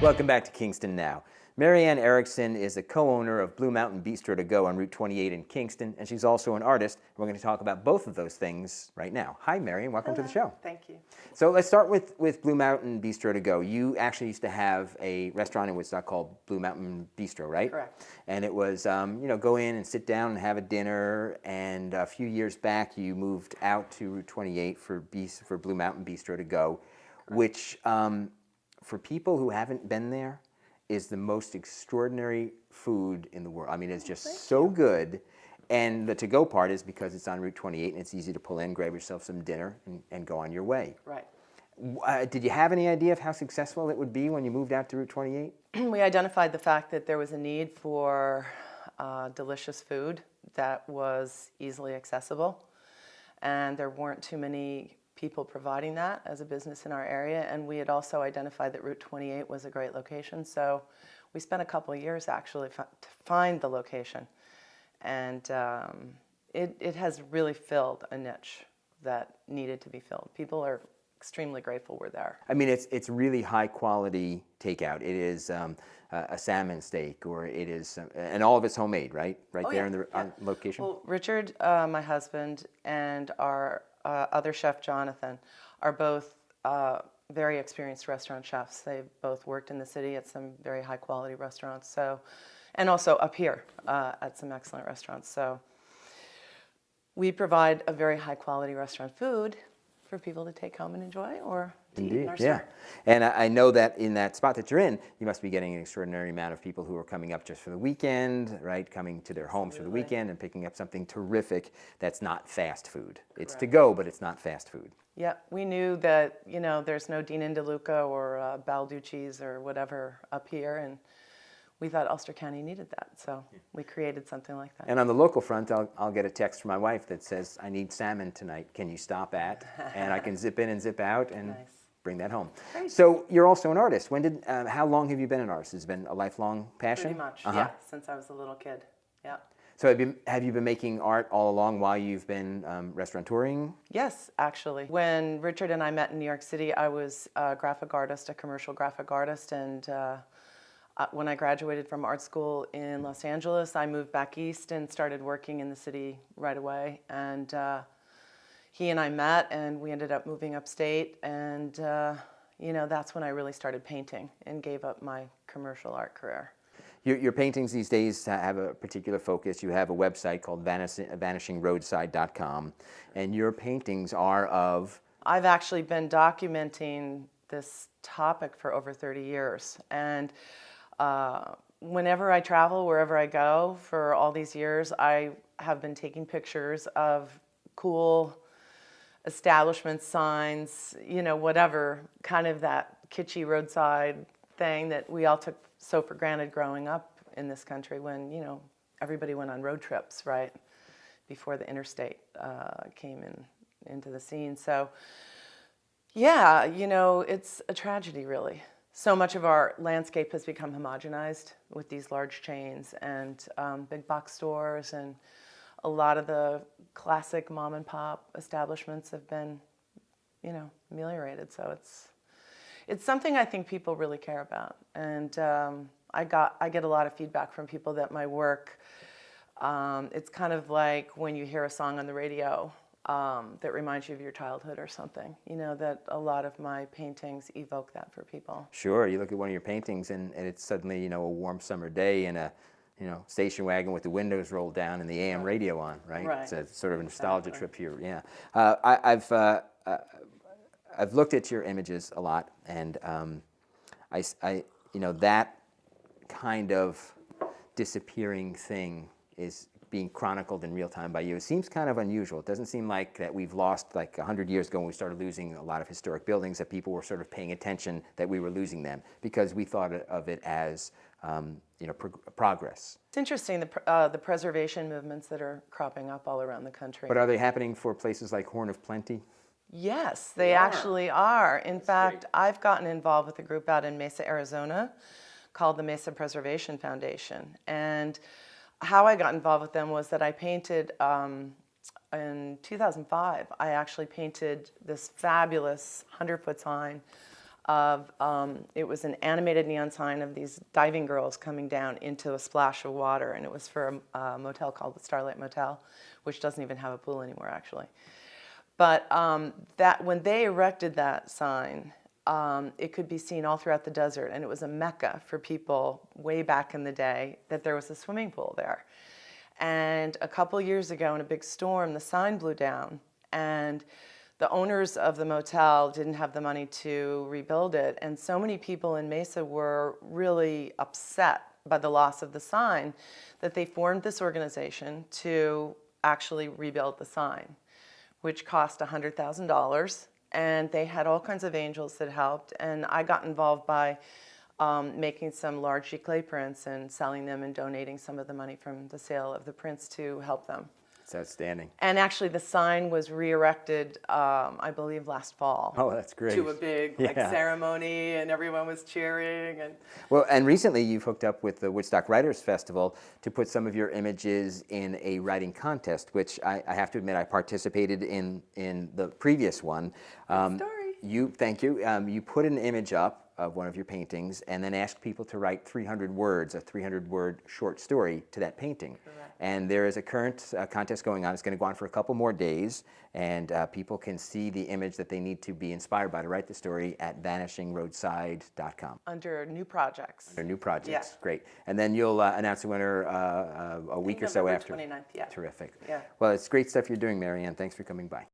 Welcome back to Kingston Now. Marianne Erickson is a co-owner of Blue Mountain Bistro to Go on Route 28 in Kingston, and she's also an artist. We're going to talk about both of those things right now. Hi, Marianne. Welcome to the show. Thank you. So let's start with Blue Mountain Bistro to Go. You actually used to have a restaurant in Woodstock called Blue Mountain Bistro, right? Correct. And it was, go in and sit down and have a dinner. And a few years back, you moved out to Route 28 for Blue Mountain Bistro to Go, which for people who haven't been there, is the most extraordinary food in the world. I mean, it's just so good. And the to-go part is because it's on Route 28 and it's easy to pull in, grab yourself some dinner, and go on your way. Right. Did you have any idea of how successful it would be when you moved out to Route 28? We identified the fact that there was a need for delicious food that was easily accessible. And there weren't too many people providing that as a business in our area, and we had also identified that Route 28 was a great location, so we spent a couple of years actually to find the location, and it has really filled a niche that needed to be filled. People are extremely grateful we're there. I mean, it's really high quality takeout. It is a salmon steak, or it is, and all of it's homemade, right? Right there in the location? Well, Richard, my husband, and our other chef, Jonathan, are both very experienced restaurant chefs. They've both worked in the city at some very high quality restaurants, so, and also up here at some excellent restaurants. So we provide a very high quality restaurant food for people to take home and enjoy, or to eat in our store. And I know that in that spot that you're in, you must be getting an extraordinary amount of people who are coming up just for the weekend, right? Coming to their homes for the weekend and picking up something terrific that's not fast food. It's to go, but it's not fast food. Yeah, we knew that, there's no Dean and DeLuca or Balducci's or whatever up here, and we thought Ulster County needed that, so we created something like that. And on the local front, I'll get a text from my wife that says, I need salmon tonight. Can you stop at? And I can zip in and zip out and bring that home. Great. So you're also an artist. How long have you been an artist? Has it been a lifelong passion? Pretty much, yeah, since I was a little kid, yeah. So have you been making art all along while you've been restaurateuring? Yes, actually. When Richard and I met in New York City, I was a graphic artist, a commercial graphic artist, and when I graduated from art school in Los Angeles, I moved back east and started working in the city right away. And he and I met, and we ended up moving upstate. And that's when I really started painting and gave up my commercial art career. Your paintings these days have a particular focus. You have a website called VanishingRoadside.com, and your paintings are of... I've actually been documenting this topic for over 30 years. And whenever I travel, wherever I go for all these years, I have been taking pictures of cool establishment signs, whatever, kind of that kitschy roadside thing that we all took so for granted growing up in this country when, everybody went on road trips, right, before the interstate came into the scene. So, yeah, it's a tragedy, really. So much of our landscape has become homogenized with these large chains and big box stores, and a lot of the classic mom and pop establishments have been, ameliorated. So it's something I think people really care about, and I get a lot of feedback from people that my work, it's kind of like when you hear a song on the radio that reminds you of your childhood or something, that a lot of my paintings evoke that for people. Sure, you look at one of your paintings and it's suddenly, a warm summer day in a, station wagon with the windows rolled down and the AM radio on, right? It's a sort of a nostalgia trip here, yeah. I've looked at your images a lot, and that kind of disappearing thing is being chronicled in real time by you. It seems kind of unusual. It doesn't seem like that we've lost, like 100 years ago when we started losing a lot of historic buildings, that people were sort of paying attention that we were losing them, because we thought of it as progress. It's interesting, the preservation movements that are cropping up all around the country. But are they happening for places like Horn of Plenty? Yes, they actually are. In fact, I've gotten involved with a group out in Mesa, Arizona called the Mesa Preservation Foundation. And how I got involved with them was that I painted, in 2005, I actually painted this fabulous 100-foot sign of, it was an animated neon sign of these diving girls coming down into a splash of water, and it was for a motel called the Starlight Motel, which doesn't even have a pool anymore, actually. But that when they erected that sign, it could be seen all throughout the desert, and it was a mecca for people way back in the day that there was a swimming pool there. And a couple years ago in a big storm, the sign blew down, and the owners of the motel didn't have the money to rebuild it. And so many people in Mesa were really upset by the loss of the sign that they formed this organization to actually rebuild the sign, which cost $100,000. And they had all kinds of angels that helped. And I got involved by making some large giclée prints and selling them and donating some of the money from the sale of the prints to help them. It's outstanding. And actually the sign was re-erected, I believe, last fall. Oh, that's great. To a big ceremony, and everyone was cheering. And Well, and recently you've hooked up with the Woodstock Writers Festival to put some of your images in a writing contest, which I have to admit I participated in the previous one. Story. Thank you. You put an image up of one of your paintings and then asked people to write 300 words, a 300-word short story to that painting. Correct. And there is a current contest going on. It's going to go on for a couple more days, and people can see the image that they need to be inspired by to write the story at vanishingroadside.com. Under new projects. Under new projects, Yeah. Great. And then you'll announce the winner a week or so November after. 29th, yeah. Terrific. Yeah. Well, it's great stuff you're doing, Marianne. Thanks for coming by.